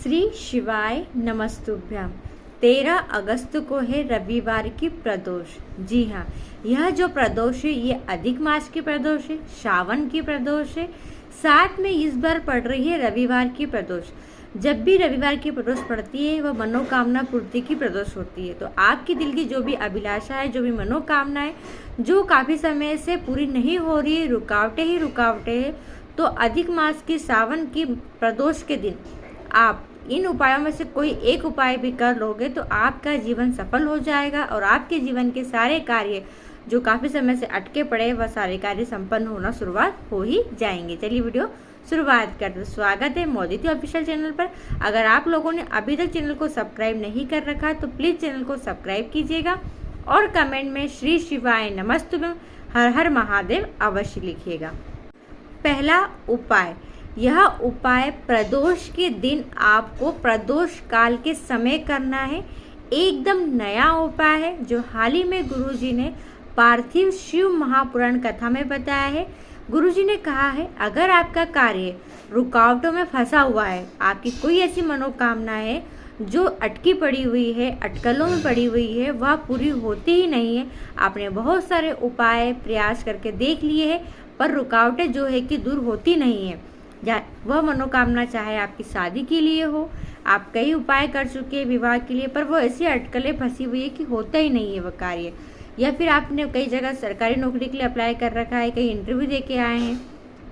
श्री शिवाय नमस्तुभ्यम। 13 अगस्त को है रविवार की प्रदोष। जी हाँ, यह जो प्रदोष है ये अधिक मास की प्रदोष है, श्रावण की प्रदोष है, साथ में इस बार पड़ रही है रविवार की प्रदोष। जब भी रविवार की प्रदोष पड़ती है वह मनोकामना पूर्ति की प्रदोष होती है। तो आपके दिल की जो भी अभिलाषा है, जो भी मनोकामना है, जो काफ़ी समय से पूरी नहीं हो रही है, रुकावटें ही रुकावटें हैं, तो अधिक मास की सावन की प्रदोष के दिन आप इन उपायों में से कोई एक उपाय भी कर लोगे तो आपका जीवन सफल हो जाएगा और आपके जीवन के सारे कार्य जो काफ़ी समय से अटके पड़े वह सारे कार्य संपन्न होना शुरुआत हो ही जाएंगे। चलिए वीडियो शुरुआत करते हैं। स्वागत है मोदिती ऑफिशियल चैनल पर। अगर आप लोगों ने अभी तक चैनल को सब्सक्राइब नहीं कर रखा तो प्लीज़ चैनल को सब्सक्राइब कीजिएगा और कमेंट में श्री शिवाय नमस्तुभ्यम हर हर महादेव अवश्य लिखिएगा। पहला उपाय, यह उपाय प्रदोष के दिन आपको प्रदोष काल के समय करना है। एकदम नया उपाय है जो हाल ही में गुरुजी ने पार्थिव शिव महापुराण कथा में बताया है। गुरुजी ने कहा है अगर आपका कार्य रुकावटों में फंसा हुआ है, आपकी कोई ऐसी मनोकामना है जो अटकी पड़ी हुई है, अटकलों में पड़ी हुई है, वह पूरी होती ही नहीं है, आपने बहुत सारे उपाय प्रयास करके देख लिए हैं पर रुकावटें जो है कि दूर होती नहीं है, वह मनोकामना चाहे आपकी शादी के लिए हो, आप कई उपाय कर चुके हैं विवाह के लिए पर वो ऐसी अटकलें फंसी हुई है कि होता ही नहीं है वह कार्य, या फिर आपने कई जगह सरकारी नौकरी के लिए अप्लाई कर रखा है, कहीं इंटरव्यू दे के आए हैं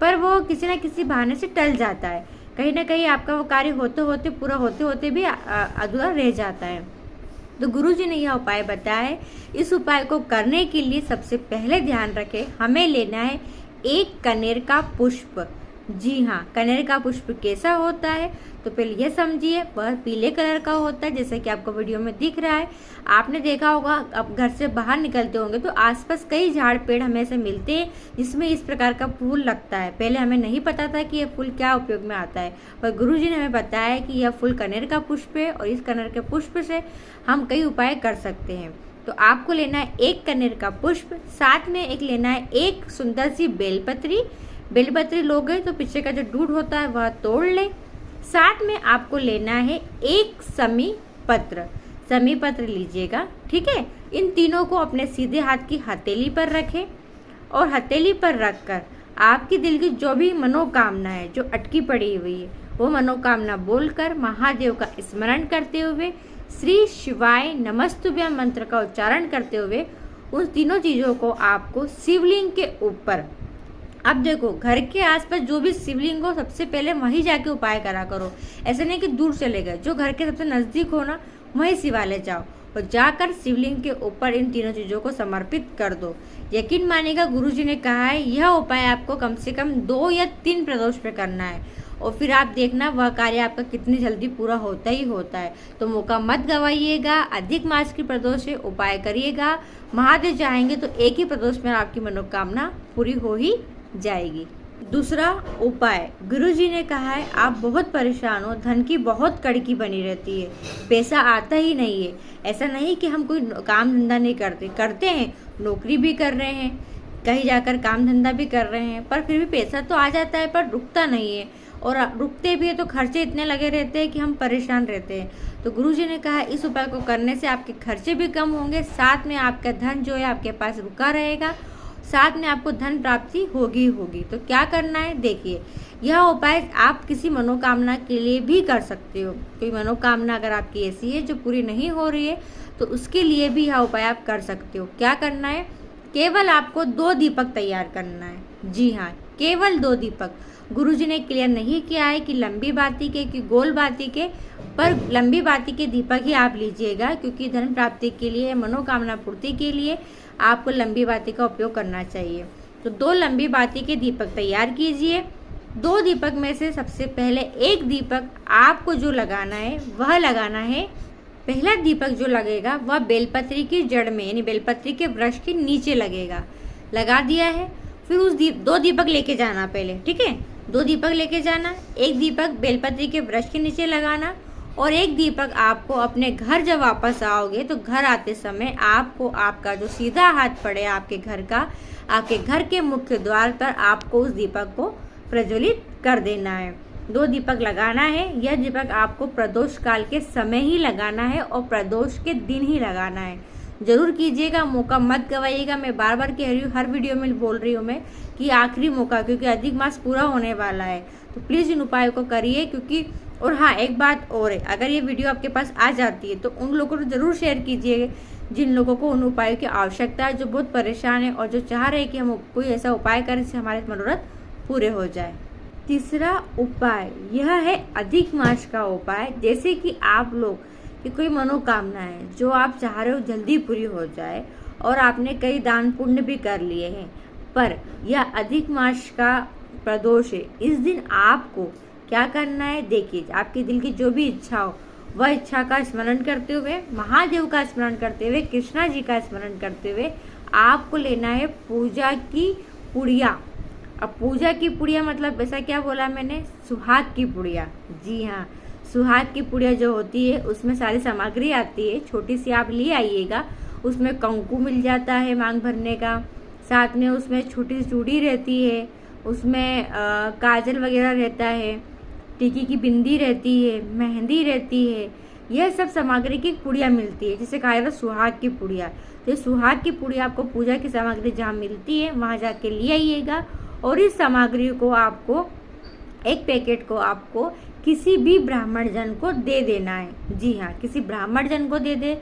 पर वो किसी न किसी बहाने से टल जाता है, कहीं ना कहीं आपका वो कार्य होते होते पूरा होते होते भी अधूरा रह जाता है। तो गुरुजी ने यह उपाय बताया है। इस उपाय को करने के लिए सबसे पहले ध्यान रखें, हमें लेना है एक कनेर का पुष्प। जी हाँ, कनेर का पुष्प कैसा होता है तो पहले यह समझिए, वह पीले कलर का होता है जैसे कि आपको वीडियो में दिख रहा है। आपने देखा होगा अब घर से बाहर निकलते होंगे तो आसपास कई झाड़ पेड़ हमें से मिलते हैं जिसमें इस प्रकार का फूल लगता है। पहले हमें नहीं पता था कि यह फूल क्या उपयोग में आता है पर गुरुजी ने हमें बताया कि यह फूल कनेर का पुष्प है और इस कनेर के पुष्प से हम कई उपाय कर सकते हैं। तो आपको लेना है एक कनेर का पुष्प, साथ में एक लेना है एक सुंदर सी बेलपत्री लोगे तो पीछे का जो दूध होता है वह तोड़ ले। साथ में आपको लेना है एक समी पत्र लीजिएगा, ठीक है। इन तीनों को अपने सीधे हाथ की हथेली पर रखें और हथेली पर रखकर आपकी दिल की जो भी मनोकामना है जो अटकी पड़ी हुई है वो मनोकामना बोलकर महादेव का स्मरण करते हुए श्री शिवाय नमस्तुभ्यम मंत्र का उच्चारण करते हुए उन तीनों चीज़ों को आपको शिवलिंग के ऊपर, अब देखो घर के आसपास जो भी शिवलिंग हो सबसे पहले वहीं जाके उपाय करा करो। ऐसे नहीं कि दूर चले गए, जो घर के सबसे नज़दीक हो ना वहीं शिवालय जाओ और जाकर शिवलिंग के ऊपर इन तीनों चीज़ों को समर्पित कर दो। यकीन मानिएगा गुरुजी ने कहा है यह उपाय आपको कम से कम 2 या 3 प्रदोष पे करना है और फिर आप देखना वह कार्य आपका कितनी जल्दी पूरा होता ही होता है। तो मौका मत गवाइएगा, अधिक मास की प्रदोष है, उपाय करिएगा। महादेव चाहेंगे तो एक ही प्रदोष में आपकी मनोकामना पूरी हो ही जाएगी। दूसरा उपाय, गुरुजी ने कहा है आप बहुत परेशान हो, धन की बहुत कड़की बनी रहती है, पैसा आता ही नहीं है। ऐसा नहीं कि हम कोई काम धंधा नहीं करते हैं, नौकरी भी कर रहे हैं, कहीं जाकर काम धंधा भी कर रहे हैं पर फिर भी पैसा तो आ जाता है पर रुकता नहीं है और रुकते भी है तो खर्चे इतने लगे रहते हैं कि हम परेशान रहते हैं। तो गुरुजी ने कहा इस उपाय को करने से आपके खर्चे भी कम होंगे, साथ में आपका धन जो है आपके पास रुका रहेगा, साथ में आपको धन प्राप्ति होगी। तो क्या करना है देखिए, यह उपाय आप किसी मनोकामना के लिए भी कर सकते हो। कोई मनोकामना अगर आपकी ऐसी है जो पूरी नहीं हो रही है तो उसके लिए भी यह उपाय आप कर सकते हो। क्या करना है, केवल आपको 2 दीपक तैयार करना है। जी हाँ, केवल 2 दीपक। गुरुजी ने क्लियर नहीं किया है कि लंबी बाती के कि गोल बाती के, पर लंबी बाती के दीपक ही आप लीजिएगा क्योंकि धन प्राप्ति के लिए, मनोकामना पूर्ति के लिए आपको लंबी बाती का उपयोग करना चाहिए। तो 2 लंबी बाती के दीपक तैयार कीजिए। 2 दीपक में से सबसे पहले एक दीपक आपको जो लगाना है वह लगाना है, पहला दीपक जो लगेगा वह बेलपत्री की जड़ में यानी बेलपत्री के वृक्ष के नीचे लगेगा। लगा दिया है, फिर उस 2 दीपक लेके जाना पहले, ठीक है। 2 दीपक लेके जाना, एक दीपक बेलपत्री के वृक्ष के नीचे लगाना और एक दीपक आपको अपने घर जब वापस आओगे तो घर आते समय आपको आपका जो सीधा हाथ पड़े आपके घर का, आपके घर के मुख्य द्वार पर आपको उस दीपक को प्रज्वलित कर देना है। 2 दीपक लगाना है। यह दीपक आपको प्रदोष काल के समय ही लगाना है और प्रदोष के दिन ही लगाना है। जरूर कीजिएगा, मौका मत गवाइएगा। मैं बार बार कह रही हूँ, हर वीडियो में बोल रही हूँ मैं कि आखिरी मौका, क्योंकि अधिक मास पूरा होने वाला है। तो प्लीज़ इन उपायों को करिए। क्योंकि और हाँ, एक बात और है, अगर ये वीडियो आपके पास आ जाती है तो उन लोगों को जरूर शेयर कीजिए जिन लोगों को उन उपायों की आवश्यकता है, जो बहुत परेशान है और जो चाह रहे हैं कि हम कोई ऐसा उपाय करें जिससे हमारे मनोरथ पूरे हो जाए। तीसरा उपाय यह है अधिक मास का उपाय। जैसे कि आप लोग की कोई मनोकामना है जो आप चाह रहे हो जल्दी पूरी हो जाए और आपने कई दान पुण्य भी कर लिए हैं, पर यह अधिक मास का प्रदोष है। इस दिन आपको क्या करना है, देखिए, आपके दिल की जो भी इच्छा हो वह इच्छा का स्मरण करते हुए, महादेव का स्मरण करते हुए, कृष्णा जी का स्मरण करते हुए आपको लेना है पूजा की पुड़िया। अब पूजा की पुड़िया मतलब ऐसा क्या बोला मैंने, सुहाग की पुड़िया। जी हाँ, सुहाग की पुड़िया जो होती है उसमें सारी सामग्री आती है, छोटी सी आप ले आइएगा। उसमें कंकु मिल जाता है मांग भरने का, साथ में उसमें छोटी सी चूड़ी रहती है, उसमें काजल वगैरह रहता है, टिकी की बिंदी रहती है, मेहंदी रहती है। यह सब सामग्री की पुड़िया मिलती है, जिसे कहा जाता है सुहाग की पुड़िया। तो सुहाग की पुड़िया आपको पूजा की सामग्री जहाँ मिलती है वहाँ जाके ले आइएगा और इस सामग्री को आपको, एक पैकेट को आपको किसी भी ब्राह्मण जन को दे देना है। जी हाँ, किसी ब्राह्मण जन को दे दे,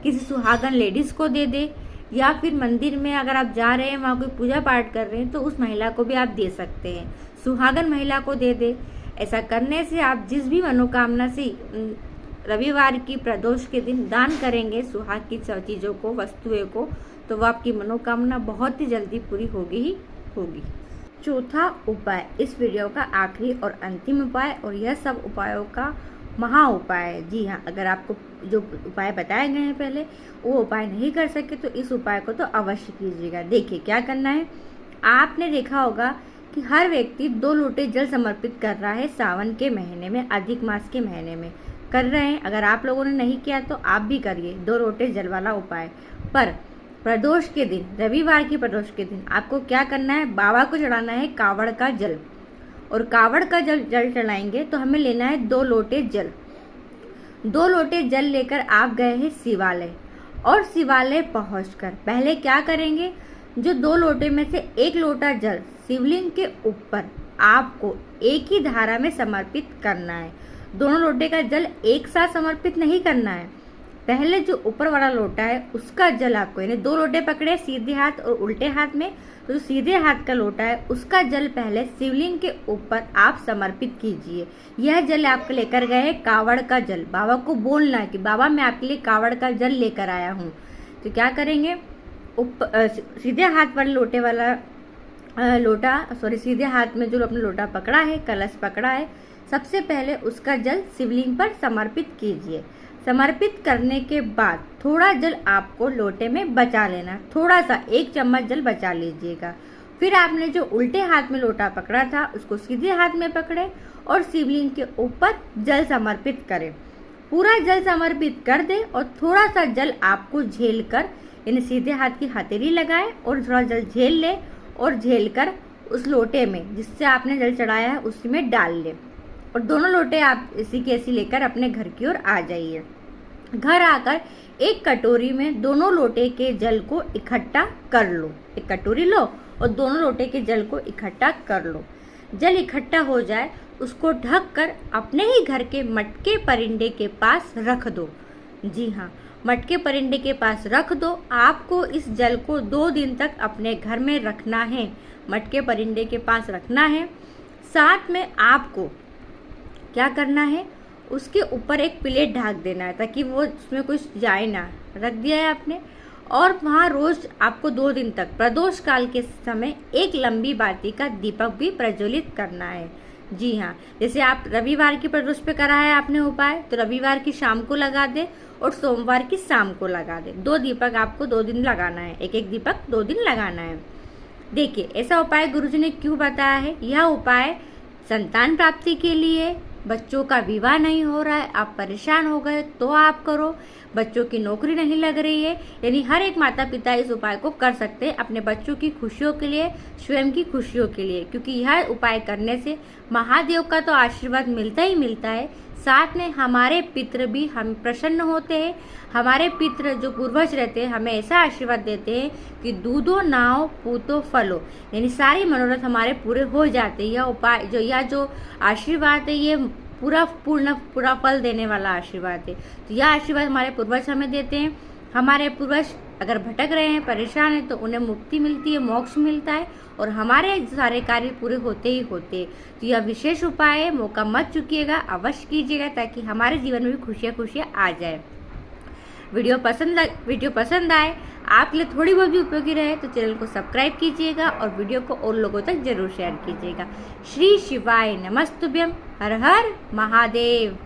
किसी सुहागन लेडीज को दे दे, या फिर मंदिर में अगर आप जा रहे हैं वहाँ कोई पूजा पाठ कर रहे हैं तो उस महिला को भी आप दे सकते हैं, सुहागन महिला को दे दे। ऐसा करने से आप जिस भी मनोकामना से रविवार की प्रदोष के दिन दान करेंगे सुहाग की चीज़ों को, वस्तुएं को, तो वह आपकी मनोकामना बहुत ही जल्दी पूरी होगी ही होगी। चौथा उपाय इस वीडियो का आखिरी और अंतिम उपाय, और यह सब उपायों का महा उपाय है। जी हाँ, अगर आपको जो उपाय बताए गए हैं पहले वो उपाय नहीं कर सके तो इस उपाय को तो अवश्य कीजिएगा। देखिए क्या करना है, आपने देखा होगा कि हर व्यक्ति 2 लोटे जल समर्पित कर रहा है सावन के महीने में, अधिक मास के महीने में कर रहे हैं। अगर आप लोगों ने नहीं किया तो आप भी करिए 2 लोटे जल वाला उपाय। पर प्रदोष के दिन, रविवार की प्रदोष के दिन आपको क्या करना है, बाबा को चढ़ाना है कावड़ का जल। और कावड़ का जल चढ़ाएंगे तो हमें लेना है 2 लोटे जल। 2 लोटे जल लेकर आप गए हैं शिवालय, और शिवालय पहुंचकर पहले क्या करेंगे, जो 2 लोटे में से 1 लोटा जल शिवलिंग के ऊपर आपको एक ही धारा में समर्पित करना है। दोनों लोटे का जल एक साथ समर्पित नहीं करना है। पहले जो ऊपर वाला लोटा है उसका जल आपको, यानी 2 लोटे पकड़े सीधे हाथ और उल्टे हाथ में, तो जो सीधे हाथ का लोटा है उसका जल पहले शिवलिंग के ऊपर आप समर्पित कीजिए। यह जल आपको लेकर गए हैं कावड़ का जल। बाबा को बोलना है कि बाबा मैं आपके लिए कावड़ का जल लेकर आया हूँ। तो क्या करेंगे, सीधे हाथ वाले लोटे वाला सीधे हाथ में जो अपने लोटा पकड़ा है, कलश पकड़ा है, सबसे पहले उसका जल शिवलिंग पर समर्पित कीजिए। समर्पित करने के बाद थोड़ा जल आपको लोटे में बचा लेना, थोड़ा सा 1 चम्मच जल बचा लीजिएगा। फिर आपने जो उल्टे हाथ में लोटा पकड़ा था उसको सीधे हाथ में पकड़े और शिवलिंग के ऊपर जल समर्पित करें। पूरा जल समर्पित कर दे और थोड़ा सा जल आपको झेल कर, यानी सीधे हाथ की हथेली लगाए और थोड़ा जल झेल ले, और झेल कर उस लोटे में जिससे आपने जल चढ़ाया है उसी में डाल ले। और दोनों लोटे आप इसी के ऐसी लेकर अपने घर की ओर आ जाइए। घर आकर एक कटोरी में दोनों लोटे के जल को इकट्ठा कर लो। एक कटोरी लो और दोनों लोटे के जल को इकट्ठा कर लो। जल इकट्ठा हो जाए उसको ढक कर अपने ही घर के मटके परिंदे के पास रख दो। जी हाँ, मटके परिंदे के पास रख दो। आपको इस जल को 2 दिन तक अपने घर में रखना है, मटके परिंदे के पास रखना है। साथ में आपको क्या करना है, उसके ऊपर एक प्लेट ढक देना है ताकि वो उसमें कुछ जाए ना। रख दिया है आपने, और वहाँ रोज आपको 2 दिन तक प्रदोष काल के समय एक लंबी बाती का दीपक भी प्रज्वलित करना है। जी हाँ, जैसे आप रविवार की प्रदोष पे करा है आपने उपाय, तो रविवार की शाम को लगा दे और सोमवार की शाम को लगा दे। 2 दीपक आपको 2 दिन लगाना है, एक दीपक 2 दिन लगाना है। देखिए ऐसा उपाय गुरुजी ने क्यों बताया है। यह उपाय संतान प्राप्ति के लिए, बच्चों का विवाह नहीं हो रहा है, आप परेशान हो गए तो आप करो, बच्चों की नौकरी नहीं लग रही है, यानी हर एक माता पिता इस उपाय को कर सकते हैं अपने बच्चों की खुशियों के लिए, स्वयं की खुशियों के लिए, क्योंकि यह उपाय करने से महादेव का तो आशीर्वाद मिलता ही मिलता है, साथ में हमारे पितृ भी हम प्रसन्न होते हैं। हमारे पितृ जो पूर्वज रहते हैं हमें ऐसा आशीर्वाद देते हैं कि दूधो नाव पूतो फलो, यानी सारी मनोरथ हमारे पूरे हो जाते हैं। यह उपाय जो आशीर्वाद है ये पूरा फल देने वाला आशीर्वाद है। तो यह आशीर्वाद हमारे पूर्वज हमें देते हैं। हमारे पूर्वज अगर भटक रहे हैं, परेशान है, तो उन्हें मुक्ति मिलती है, मोक्ष मिलता है और हमारे सारे कार्य पूरे होते ही होते हैं। तो यह विशेष उपाय है, मौका मत चूकिएगा, अवश्य कीजिएगा ताकि हमारे जीवन में भी खुशियाँ आ जाए। वीडियो पसंद आए, आपके लिए थोड़ी बहुत भी उपयोगी रहे तो चैनल को सब्सक्राइब कीजिएगा और वीडियो को और लोगों तक जरूर शेयर कीजिएगा। श्री शिवाय नमस्तुभ्यम। हर हर महादेव।